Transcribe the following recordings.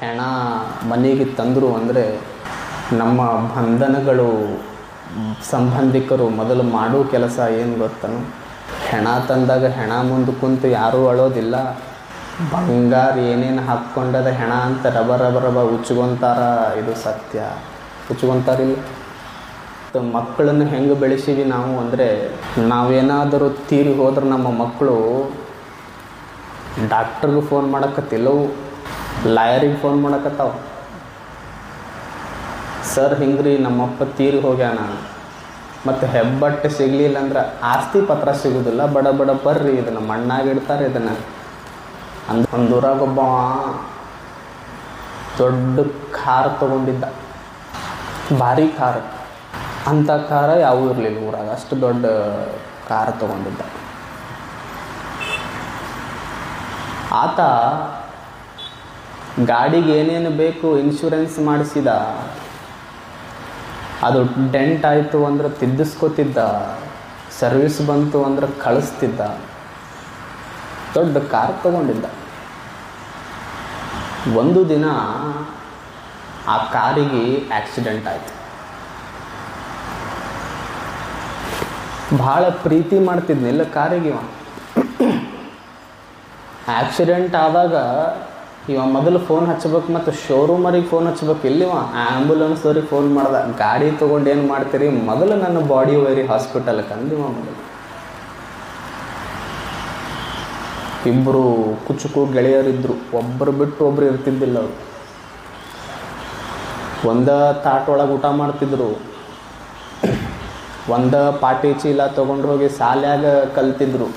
ಹೆಣ ಮನೆಗೆ ತಂದರು ಅಂದರೆ ನಮ್ಮ ಬಂಧನಗಳು ಸಂಬಂಧಿಕರು ಮೊದಲು ಮಾಡೋ ಕೆಲಸ ಏನು ಗೊತ್ತನು? ಹೆಣ ತಂದಾಗ ಹೆಣ ಮುಂದೆ ಕುಂತು ಯಾರೂ ಅಳೋದಿಲ್ಲ. ಬಂಗಾರ ಏನೇನು ಹಾಕ್ಕೊಂಡದ ಹೆಣ ಅಂತ ರಬ ಉಚ್ಕೊಂತಾರ. ಇದು ಸತ್ಯ, ಉಚ್ಕೊಂತಾರಿಲ್ಲ. ಮಕ್ಕಳನ್ನು ಹೆಂಗೆ ಬೆಳೆಸೀವಿ ನಾವು ಅಂದರೆ, ನಾವೇನಾದರೂ ತೀರಿ ಹೋದ್ರೆ ನಮ್ಮ ಮಕ್ಕಳು ಡಾಕ್ಟ್ರಿಗೆ ಫೋನ್ ಮಾಡಕತ್ತಿಲ್ಲವು, ಲಾಯರಿಗೆ ಫೋನ್ ಮಾಡಕತ್ತಾವ. ಸರ್ ಹಿಂಗ್ರಿ ನಮ್ಮಪ್ಪ ತೀರಿ ಹೋಗ್ಯಾನ, ಮತ್ತು ಹೆಬ್ಬಟ್ಟು ಸಿಗಲಿಲ್ಲ ಅಂದ್ರೆ ಆಸ್ತಿ ಪತ್ರ ಸಿಗೋದಿಲ್ಲ, ಬಡ ಬರ್ರಿ ಇದನ್ನು ಮಣ್ಣಾಗಿ ಇಡ್ತಾರೆ. ಇದನ್ನು ಒಂದು ಊರಾಗೊಬ್ಬ ದೊಡ್ಡ ಕಾರ್ ತೊಗೊಂಡಿದ್ದ, ಭಾರಿ ಕಾರ್. ಅಂಥ ಕಾರ ಯಾವೂ ಇರಲಿಲ್ಲ ಊರಾಗ, ಅಷ್ಟು ದೊಡ್ಡ ಕಾರ್ ತೊಗೊಂಡಿದ್ದ. ಆತ ಗಾಡಿಗೆ ಏನೇನು ಬೇಕು ಇನ್ಶೂರೆನ್ಸ್ ಮಾಡಿಸಿದ. ಅದು ಡೆಂಟ್ ಆಯಿತು ಅಂದ್ರೆ ತಿದ್ದಿಸ್ಕೋತಿದ್ದ, ಸರ್ವಿಸ್ ಬಂತು ಅಂದ್ರೆ ಕಳಿಸ್ತಿದ್ದ. ದೊಡ್ಡ ಕಾರ್ ತಗೊಂಡಿದ್ದ. ಒಂದು ದಿನ ಆ ಕಾರಿಗೆ ಆಕ್ಸಿಡೆಂಟ್ ಆಯಿತು. ಭಾಳ ಪ್ರೀತಿ ಮಾಡ್ತಿದ್ನಿಲ್ಲ ಕಾರಿಗೆ ಇವ. ಆಕ್ಸಿಡೆಂಟ್ ಆದಾಗ ಇವ ಮೊದಲು ಫೋನ್ ಹಚ್ಬೇಕು, ಮತ್ತು ಶೋರೂಮರಿಗೆ ಫೋನ್ ಹಚ್ಬೇಕು. ಇಲ್ಲಿವ ಆ್ಯಂಬುಲೆನ್ಸ್ದವ್ರಿಗೆ ಫೋನ್ ಮಾಡ್ದ. ಗಾಡಿ ತೊಗೊಂಡು ಏನು ಮಾಡ್ತೀರಿ, ಮೊದಲು ನನ್ನ ಬಾಡಿ ಒಯ್ರಿ ಹಾಸ್ಪಿಟಲ್ಗೆ ಅಂದಿವ. ಮೊದಲು ಇಬ್ಬರು ಕುಚುಕು ಗೆಳೆಯರಿದ್ದರು, ಒಬ್ಬರು ಬಿಟ್ಟು ಒಬ್ಬರು ಇರ್ತಿದ್ದಿಲ್ಲ. ಅವರು ಒಂದ ತಾಟೊಳಗೆ ಊಟ ಮಾಡ್ತಿದ್ರು, ಒಂದ ಪಾಟಿ ಚೀಲ ತೊಗೊಂಡು ಹೋಗಿ ಶಾಲ್ಯಾಗ ಕಲ್ತಿದ್ರು.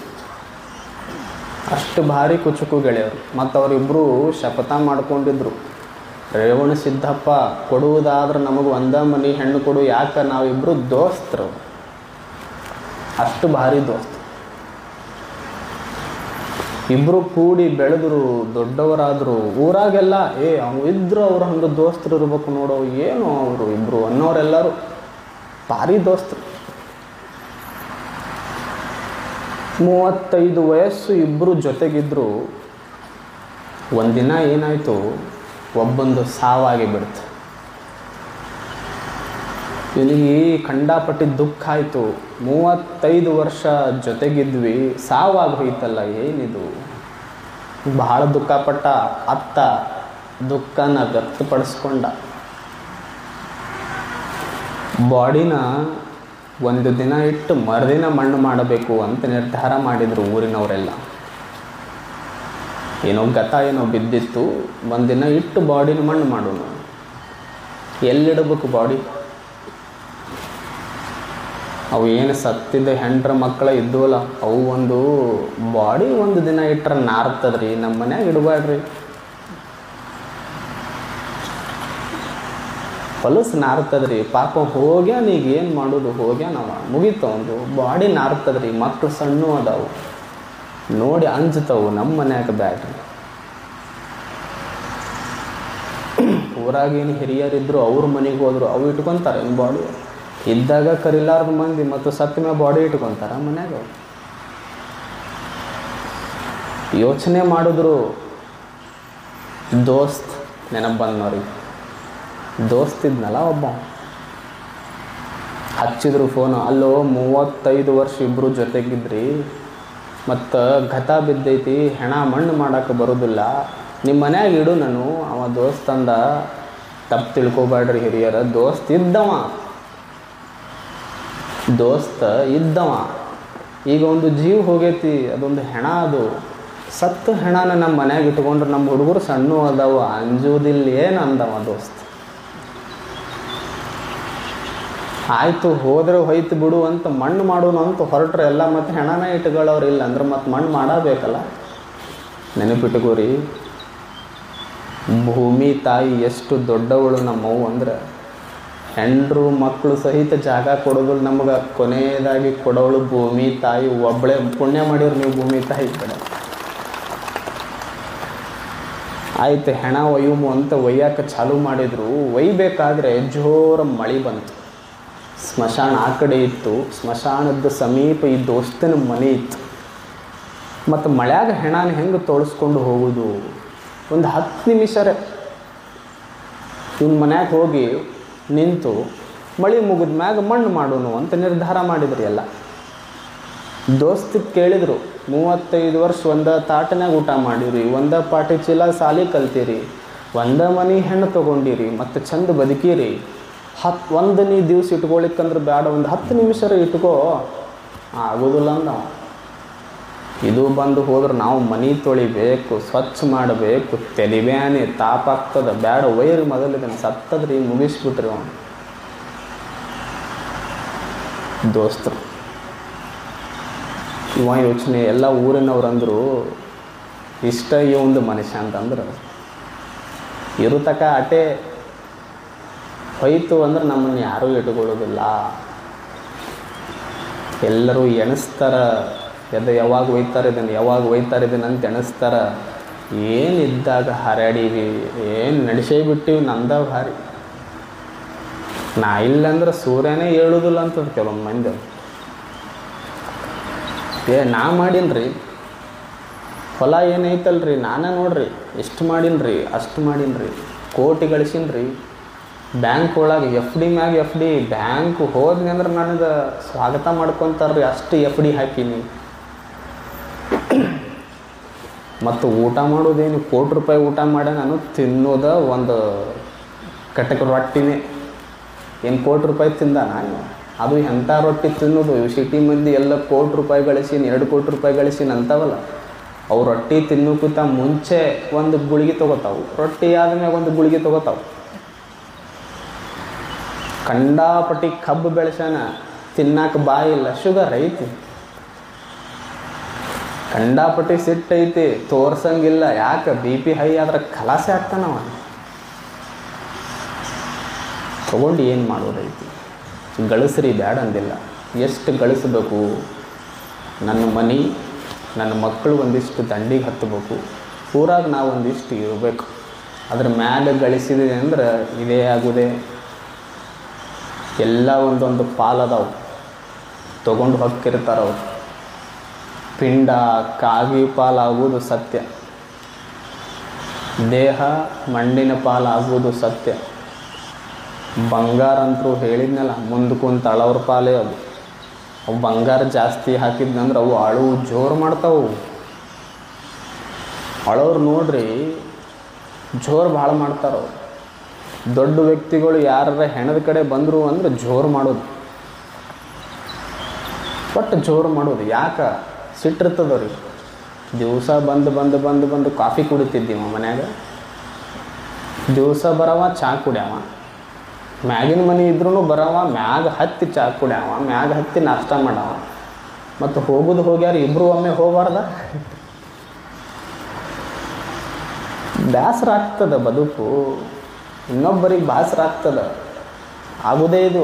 ಅಷ್ಟು ಭಾರಿ ಕುಚುಕು ಗೆಳೆಯರು. ಮತ್ತು ಅವರಿಬ್ಬರು ಶಪಥ ಮಾಡ್ಕೊಂಡಿದ್ರು, ರೇವಣ ಸಿದ್ದಪ್ಪ ಕೊಡುವುದಾದ್ರೆ ನಮಗೆ ಒಂದ ಮನೆ ಹೆಣ್ಣು ಕೊಡು, ಯಾಕೆ ನಾವಿಬ್ಬರು ದೋಸ್ತರು. ಅಷ್ಟು ಭಾರಿ ದೋಸ್ತ. ಇಬ್ಬರು ಕೂಡಿ ಬೆಳೆದ್ರು, ದೊಡ್ಡವರಾದರು. ಊರಾಗೆಲ್ಲ ಅವ್ರು ಇದ್ರು, ಅವ್ರು ಹಂಗೆ ದೋಸ್ತರು ಇರ್ಬೇಕು ನೋಡೋ, ಏನು ಅವರು ಇಬ್ಬರು ಅನ್ನೋರೆಲ್ಲರೂ ಭಾರಿ ದೋಸ್ತರು. 35 ವಯಸ್ಸು ಇಬ್ಬರು ಜೊತೆಗಿದ್ರು. ಒಂದಿನ ಏನಾಯಿತು, ಒಬ್ಬಂದು ಸಾವಾಗಿ ಬಿಡ್ತು. ಇವನಿಗೆ ಕಂಡಾಪಟ್ಟಿ ದುಃಖ ಆಯಿತು. 35 ವರ್ಷ ಜೊತೆಗಿದ್ವಿ, ಸಾವಾಗಿ ಹೋಯ್ತಲ್ಲ, ಏನಿದು. ಬಹಳ ದುಃಖಪಟ್ಟ. ಅತ್ತ ದುಃಖನ ವ್ಯಕ್ತಪಡಿಸ್ಕೊಂಡ. ಬಾಡಿನ ಒಂದು ದಿನ ಇಟ್ಟು ಮರುದಿನ ಮಣ್ಣು ಮಾಡಬೇಕು ಅಂತ ನಿರ್ಧಾರ ಮಾಡಿದರು ಊರಿನವರೆಲ್ಲ. ಏನೋ ಗತ ಏನೋ ಬಿದ್ದಿತ್ತು, ಒಂದಿನ ಇಟ್ಟು ಬಾಡಿನ ಮಣ್ಣು ಮಾಡೋಣ. ಎಲ್ಲಿಡಬೇಕು ಬಾಡಿ? ಅವು ಏನು ಸತ್ತಿದ್ದ ಹೆಂಡ್ರ ಮಕ್ಕಳ ಇದ್ವಲ್ಲ, ಅವು ಒಂದು ಬಾಡಿ ಒಂದು ದಿನ ಇಟ್ಟರೆ ನಾರ್ತದ್ರಿ, ನಮ್ಮ ಮನ್ಯಾಗ ಇಡಬೇಡ್ರಿ. ಹೊಲಸು ನಾರ್ತದ್ರಿ, ಪಾಪ ಹೋಗ್ಯಾನ. ಈಗ ಏನು ಮಾಡೋದು, ಹೋಗ್ಯಾನವ, ಮುಗೀತು. ಒಂದು ಬಾಡಿ ನಾರ್ತದ್ರಿ, ಮಕ್ಕಳು ಸಣ್ಣ ಅದಾವು, ನೋಡಿ ಅಂಜ್ತಾವು, ನಮ್ಮ ಮನ್ಯಾಗ ಬ್ಯಾಡ್ರಿ. ಊರಾಗೇನು ಹಿರಿಯರಿದ್ರು, ಅವ್ರ ಮನೆಗೆ ಹೋದ್ರು, ಅವು ಇಟ್ಕೊತಾರೆ ಬಾಡಿ. ಇದ್ದಾಗ ಕರಿಲಾರ್ದ ಮಂದಿ ಮತ್ತು ಸತ್ತ ಮೇಲೆ ಬಾಡಿ ಇಟ್ಕೊತಾರ ಮನ್ಯಾಗ. ಯೋಚನೆ ಮಾಡಿದ್ರು. ದೋಸ್ತ್ ನೆನಪು ಬಂದವ್ರಿಗೆ. ದೋಸ್ತಿದ್ನಲ್ಲ ಒಬ್ಬ, ಹಚ್ಚಿದ್ರು ಫೋನು. ಅಲ್ಲೋ 35 ವರ್ಷ ಇಬ್ಬರು ಜೊತೆಗಿದ್ರಿ, ಮತ್ತು ಘತ ಬಿದ್ದೈತಿ, ಹೆಣ ಮಣ್ಣು ಮಾಡೋಕ್ಕೆ ಬರೋದಿಲ್ಲ, ನಿಮ್ಮ ಮನ್ಯಾಗ ಇಡು ನಾನು. ಅವ ದೋಸ್ತಂದ, ತಪ್ಪು ತಿಳ್ಕೊಬೇಡ್ರಿ ಹಿರಿಯರ, ದೋಸ್ತ ಇದ್ದವ. ಈಗ ಒಂದು ಜೀವ ಹೋಗೈತಿ, ಅದೊಂದು ಹೆಣ. ಅದು ಸತ್ತು ಹೆಣನ ನಮ್ಮ ಮನ್ಯಾಗ ಇಟ್ಕೊಂಡ್ರೆ ನಮ್ಮ ಹುಡುಗರು ಸಣ್ಣ ಅದಾವ, ಅಂಜೋದಿಲ್ಲ ಏನು ಅಂದವ ದೋಸ್ತ. ಆಯಿತು, ಹೋದ್ರೆ ಹೋಯ್ತು ಬಿಡು ಅಂತ ಮಣ್ಣು ಮಾಡೋಣ ಅಂತ ಹೊರಟ್ರೆ ಎಲ್ಲ ಮತ್ತು ಹೆಣನ ಇಟ್ಕೊಳ್ಳೋರು. ಇಲ್ಲ ಅಂದ್ರೆ ಮತ್ತು ಮಣ್ಣು ಮಾಡಬೇಕಲ್ಲ. ನೆನಪಿಟ್ಕೋರಿ, ಭೂಮಿ ತಾಯಿ ಎಷ್ಟು ದೊಡ್ಡವಳು ನಮ್ಮವು ಅಂದ್ರೆ, ಹೆಂಡ್ರು ಮಕ್ಕಳು ಸಹಿತ ಜಾಗ ಕೊಡೋದಿಲ್ಲ ನಮ್ಗೆ, ಕೊನೆಯದಾಗಿ ಕೊಡೋಳು ಭೂಮಿ ತಾಯಿ ಒಬ್ಬಳೇ. ಪುಣ್ಯ ಮಾಡಿವ್ರು ನೀವು ಭೂಮಿ ತಾಯಿ ಕಡೆ. ಆಯ್ತು, ಹೆಣ ಒಯ್ಯುಮು ಅಂತ ಒಯ್ಯಕ್ಕೆ ಚಾಲು ಮಾಡಿದ್ರು. ಒಯ್ಬೇಕಾದ್ರೆ ಜೋರ ಮಳೆ ಬಂತು. ಸ್ಮಶಾನ ಆ ಕಡೆ ಇತ್ತು, ಸ್ಮಶಾನದ ಸಮೀಪ ಈ ದೋಸ್ತನ ಮನೆ ಇತ್ತು. ಮತ್ತು ಮಳ್ಯಾಗ ಹೆಣನ ಹೆಂಗೆ ತೋಳಿಸ್ಕೊಂಡು ಹೋಗೋದು? ಒಂದು 10 ನಿಮಿಷ ಇವ್ನ ಮನ್ಯಾಗ ಹೋಗಿ ನಿಂತು ಮಳೆ ಮುಗಿದ ಮ್ಯಾಗ ಮಣ್ಣು ಮಾಡೋನು ಅಂತ ನಿರ್ಧಾರ ಮಾಡಿದ್ರಿ ಎಲ್ಲ. ದೋಸ್ತಿಗೆ ಕೇಳಿದರು, 35 ವರ್ಷ ಒಂದ ತಾಟನಾಗ ಊಟ ಮಾಡಿರಿ, ಒಂದ ಪಾಟಿ ಚೀಲ ಸಾಲಿ ಕಲ್ತೀರಿ, ಒಂದ ಮನೆ ಹೆಣ್ಣು ತೊಗೊಂಡಿರಿ, ಮತ್ತು ಚಂದ ಬದುಕಿರಿ, ಒಂದು ನೀ ದಿವ್ಸ ಇಟ್ಕೊಳಿಕ್ಕಂದ್ರೆ ಬೇಡ, ಒಂದು 10 ನಿಮಿಷ ಇಟ್ಕೋ, ಆಗೋದಿಲ್ಲ ಅಂದ. ಇದು ಬಂದು ಹೋದ್ರೆ ನಾವು ಮನೆ ತೊಳಿಬೇಕು, ಸ್ವಚ್ಛ ಮಾಡಬೇಕು, ತೆಲಿಬ್ಯಾನೆ ತಾಪಾಗ್ತದೆ, ಬೇಡ ವೈರಿ ಮೊದಲಿದನ್ನು ಸತ್ತದ್ರಿ ಮುಗಿಸ್ಬಿಟ್ರಿ ಅವನು. ದೋಸ್ತರು ಇವ ಯೋಚನೆ ಎಲ್ಲ ಊರಿನವ್ರು ಅಂದರು, ಇಷ್ಟ ಒಂದು ಮನುಷ್ಯ ಅಂತಂದ್ರೆ ಇರುತಕ ಅಟೆ ಹೋಯ್ತು ಅಂದ್ರೆ ನಮ್ಮನ್ನು ಯಾರೂ ಇಟ್ಕೊಳ್ಳೋದಿಲ್ಲ. ಎಲ್ಲರೂ ಎಣಿಸ್ತಾರ, ಯಾವಾಗ ಒಯ್ತಾರೆ ಇದನ್ನು ಅಂತ ಎಣಿಸ್ತಾರ. ಏನಿದ್ದಾಗ ಹಾರಾಡೀವಿ, ಏನು ನಡೆಸೇ ಬಿಟ್ಟಿವಿ, ನಂದಾಗ ಹಾರಿ. ನಾ ಇಲ್ಲಂದ್ರೆ ಸೂರ್ಯನೇ ಹೇಳುವುದಿಲ್ಲ ಅಂತದ ಕೆಲವೊಂದು ಮಂದಿ. ನಾ ಮಾಡೀನ್ರಿ, ಹೊಲ ಏನೈತಲ್ರಿ ನಾನೇ ನೋಡ್ರಿ, ಎಷ್ಟು ಮಾಡೀನ್ರಿ, ಅಷ್ಟು ಮಾಡೀನ್ರಿ, ಕೋಟಿ ಗಳಿಸೀನ್ರಿ, ಬ್ಯಾಂಕ್ ಒಳಗೆ FD ಮ್ಯಾಗ FD, ಬ್ಯಾಂಕ್ ಹೋದ್ನಿ ಅಂದ್ರೆ ನನಗೆ ಸ್ವಾಗತ ಮಾಡ್ಕೊತಾರ್ರಿ, ಅಷ್ಟು FD ಹಾಕೀನಿ. ಮತ್ತು ಊಟ ಮಾಡೋದೇನು ಕೋಟಿ ರೂಪಾಯಿ ಊಟ ಮಾಡ್ಯ, ನಾನು ತಿನ್ನೋದ ಒಂದು ಕಟಕ ರೊಟ್ಟಿನೇ. ಏನು ಕೋಟಿ ರೂಪಾಯಿ ತಿಂದ ನಾನು? ಅದು ಎಂಥ ರೊಟ್ಟಿ ತಿನ್ನೋದು? ಸಿಟಿ ಮಂದಿ ಎಲ್ಲ ಕೋಟಿ ರೂಪಾಯಿ ಗಳಿಸೀನಿ, 2 ಕೋಟಿ ರೂಪಾಯಿ ಗಳಿಸೀನಿ ಅಂತವಲ್ಲ. ಅವು ರೊಟ್ಟಿ ತಿನ್ನೋಕ್ಕಿಂತ ಮುಂಚೆ ಒಂದು ಗುಳಿಗೆ ತೊಗೋತಾವು, ರೊಟ್ಟಿ ಆದ್ಮೇಲೆ ಒಂದು ಗುಳಿಗೆ ತೊಗೋತಾವು. ಕಂಡಾಪಟ್ಟಿ ಕಬ್ಬು ಬೆಳೆಸೋಣ, ತಿನ್ನಕ್ಕೆ ಬಾಯಿಲ್ಲ, ಶುಗರ್ ಐತಿ, ಕಂಡಾಪಟ್ಟಿ ಸಿಟ್ಟೈತಿ, ತೋರ್ಸಂಗಿಲ್ಲ. ಯಾಕೆ? BP ಹೈ ಆದ್ರೆ ಖಲಾಸೆ ಆಗ್ತಾನವ. ತೊಗೊಂಡು ಏನು ಮಾಡೋದೈತಿ? ಗಳಿಸ್ರಿ, ಬ್ಯಾಡ ಅಂದಿಲ್ಲ. ಎಷ್ಟು ಗಳಿಸ್ಬೇಕು? ನನ್ನ ಮನೆ, ನನ್ನ ಮಕ್ಕಳು ಒಂದಿಷ್ಟು ದಂಡಿಗೆ ಹತ್ತಬೇಕು, ಊರಾಗ ನಾವು ಒಂದಿಷ್ಟು ಇರಬೇಕು. ಅದ್ರ ಮ್ಯಾಲೆ ಗಳಿಸಿದೆ ಅಂದ್ರೆ ಇದೇ ಆಗುದೇ. ಎಲ್ಲ ಒಂದೊಂದು ಪಾಲದಾವು, ತೊಗೊಂಡು ಹೊಕ್ಕಿರ್ತಾರವ್ರು. ಪಿಂಡ ಕಾಗಿ ಪಾಲಾಗುವುದು ಸತ್ಯ, ದೇಹ ಮಣ್ಣಿನ ಪಾಲಾಗುವುದು ಸತ್ಯ. ಬಂಗಾರ ಅಂತೂ ಹೇಳಿದ್ನಲ್ಲ, ಮುಂದೆ ಕುಂತ ಅಳವ್ರ ಪಾಲೇ ಅದು. ಅವು ಬಂಗಾರ ಜಾಸ್ತಿ ಹಾಕಿದ್ನಂದ್ರೆ ಅವು ಅಳು ಜೋರು ಮಾಡ್ತಾವು. ಅಳವ್ರು ನೋಡ್ರಿ ಜೋರು ಭಾಳ ಮಾಡ್ತಾರವು. ದೊಡ್ಡ ವ್ಯಕ್ತಿಗಳು ಯಾರ ಹೆಣದ ಕಡೆ ಬಂದರು ಅಂದ್ರೆ ಜೋರು ಮಾಡೋದು, ಒಟ್ಟು ಜೋರು ಮಾಡೋದು. ಯಾಕೆ? ಸಿಟ್ಟಿರ್ತದವ್ರಿ. ದಿವಸ ಬಂದು ಕಾಫಿ ಕುಡಿತಿದ್ದೀವ ಮನ್ಯಾಗ, ದಿವಸ ಬರವ ಚಾ ಕುಡ್ಯಾವ, ಮ್ಯಾಗಿನ ಮನೆ ಇದ್ರೂ ಬರವ, ಮ್ಯಾಗ ಹತ್ತಿ ಚಾ ಕುಡ್ಯಾವ, ಮ್ಯಾಗ ಹತ್ತಿ ನಾಷ್ಟ ಮಾಡವ, ಮತ್ತು ಹೋಗೋದು ಹೋಗ್ಯಾರ, ಇಬ್ಬರು ಒಮ್ಮೆ ಹೋಗಬಾರ್ದ? ಬೇಸರ ಆಗ್ತದ ಬದುಕು, ಇನ್ನೊಬ್ಬರಿಗೆ ಬೇಸರ ಆಗ್ತದ. ಆಗುದೇ ಇದು.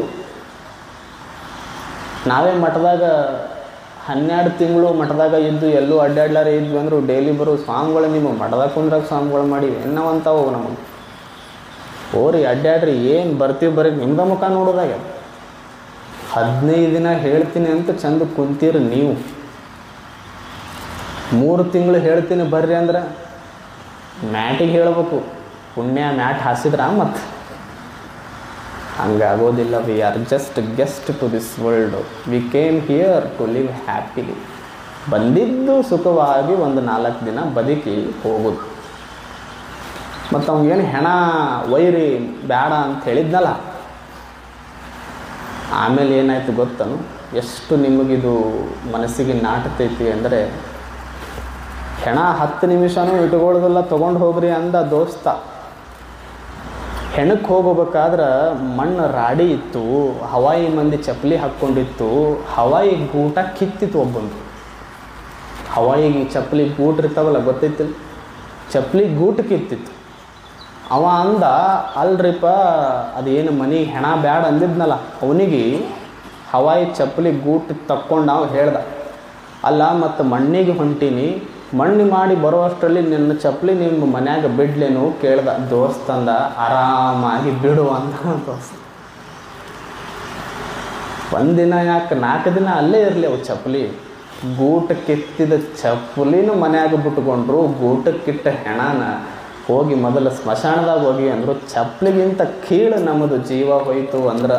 ನಾವೇ ಮಠದಾಗ 12 ತಿಂಗಳು ಮಠದಾಗ ಇದ್ದು ಎಲ್ಲೂ ಅಡ್ಡಾಡ್ಲಾರೆ ಇದ್ವಿ ಅಂದರು ಡೈಲಿ ಬರೋ ಸ್ವಾಮಿಗಳು ನಿಮ್ಮ ಮಠದಾಗ ಕುಂದ್ರಾಗ ಸ್ವಾಮಿಗಳು ಮಾಡಿವಿ ಎನ್ನವಂತಾವು ನಮಗೆ. ಓರಿ ಅಡ್ಡಾಡ್ರಿ, ಏನು ಬರ್ತೀವಿ ಬರ್ರಿ, ನಿಮ್ದ ಮುಖ ನೋಡೋದಾಗ 15 ದಿನ ಹೇಳ್ತೀನಿ ಅಂತ ಚಂದ ಕುಂತೀರಿ ನೀವು. 3 ತಿಂಗಳು ಹೇಳ್ತೀನಿ ಬರ್ರಿ ಅಂದ್ರೆ ಮ್ಯಾಟಿಗೆ ಹೇಳಬೇಕು, ಪುಣ್ಯ ಮ್ಯಾಟ್ ಹಾಸಿದ್ರ ಮತ್ತು ಹಂಗಾಗೋದಿಲ್ಲ. We are just guest to this world, we came here to live happily. ಬಂದಿದ್ದು ಸುಖವಾಗಿ ಒಂದು 4 ದಿನ ಬದುಕಿ ಹೋಗೋದು. ಮತ್ತು ಅವ್ಗೇನು ಹೆಣ ವೈರಿ ಬೇಡ ಅಂತ ಹೇಳಿದ್ನಲ್ಲ, ಆಮೇಲೆ ಏನಾಯ್ತು ಗೊತ್ತನು? ಎಷ್ಟು ನಿಮಗಿದು ಮನಸ್ಸಿಗೆ ನಾಟತೈತಿ ಅಂದರೆ, ಹೆಣ 10 ನಿಮಿಷನೂ ಇಟ್ಕೊಳ್ಳೋದಿಲ್ಲ, ತೊಗೊಂಡು ಹೋಗ್ರಿ ಅಂದ ದೋಸ್ತ. ಹೆಣಕ್ಕೆ ಹೋಗೋಬೇಕಾದ್ರೆ ಮಣ್ಣು ರಾಡಿ ಇತ್ತು, ಹವಾಯಿ ಮಂದಿ ಚಪ್ಪಲಿ ಹಾಕ್ಕೊಂಡಿತ್ತು, ಹವಾಯಿ ಗೂಟ ಕಿತ್ತಿತ್ತು ಒಬ್ಬಂದು. ಹವಾಯಿಗೆ ಚಪ್ಪಲಿ ಗೂಟ ಇರ್ತಾವಲ್ಲ ಗೊತ್ತೈತಿಲ್ಲ, ಚಪ್ಪಲಿ ಗೂಟ ಕಿತ್ತಿತ್ತು. ಅವ ಅಂದ, ಅಲ್ರಿಪ್ಪ ಅದೇನು ಮನೆ ಹೆಣ ಬ್ಯಾಡ ಅಂದಿದ್ನಲ್ಲ, ಅವನಿಗೆ ಹವಾಯಿ ಚಪ್ಪಲಿ ಗೂಟ ತಕ್ಕೊಂಡು ನಾವು ಹೇಳ್ದ, ಅಲ್ಲ ಮತ್ತು ಮಣ್ಣಿಗೆ ಹೊಂಟೀನಿ, ಮಣ್ಣು ಮಾಡಿ ಬರುವಷ್ಟರಲ್ಲಿ ನಿನ್ನ ಚಪ್ಪಲಿ ನಿಮ್ಮ ಮನ್ಯಾಗ ಬಿಡ್ಲೇನು ಕೇಳ್ದ. ದೋಸ್ತಂದ ಆರಾಮಾಗಿ ಬಿಡು ಅಂತ. ದೋಸ್ತ ಒಂದಿನ ಯಾಕೆ 4 ದಿನ ಅಲ್ಲೇ ಇರಲಿ ಅವು ಚಪ್ಪಲಿ. ಗೂಟಕ್ಕೆತ್ತಿದ ಚಪ್ಪಲಿನೂ ಮನ್ಯಾಗ ಬಿಟ್ಕೊಂಡ್ರು, ಗೂಟಕ್ಕಿಟ್ಟ ಹೆಣನ ಹೋಗಿ ಮೊದಲು ಸ್ಮಶಾನದಾಗ ಹೋಗಿ ಅಂದರು ಚಪ್ಪಲಿಗಿಂತ ಕೀಳು ನಮ್ಮದು ಜೀವ ಹೋಯಿತು ಅಂದ್ರೆ